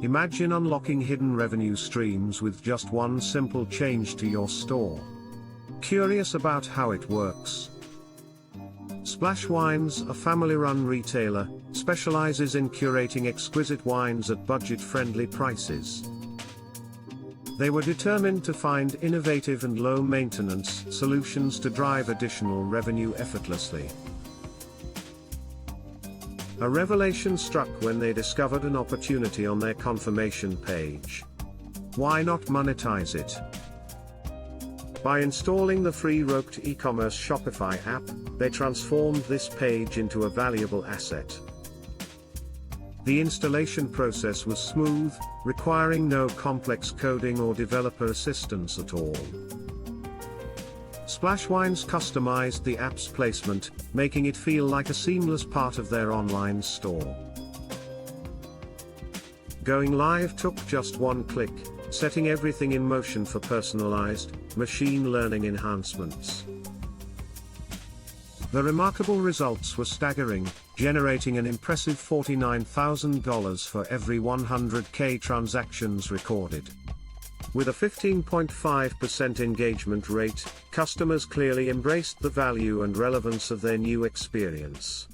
Imagine unlocking hidden revenue streams with just one simple change to your store. Curious about how it works? Splash Wines, a family-run retailer, specializes in curating exquisite wines at budget-friendly prices. They were determined to find innovative and low-maintenance solutions to drive additional revenue effortlessly. A revelation struck when they discovered an opportunity on their confirmation page. Why not monetize it? By installing the free Rokt Ecommerce Shopify app, they transformed this page into a valuable asset. The installation process was smooth, requiring no complex coding or developer assistance at all. Splash Wines customized the app's placement, making it feel like a seamless part of their online store. Going live took just one click, setting everything in motion for personalized, machine learning enhancements. The remarkable results were staggering, generating an impressive $49,000 for every 100K transactions recorded. With a 15.5% engagement rate, customers clearly embraced the value and relevance of their new experience.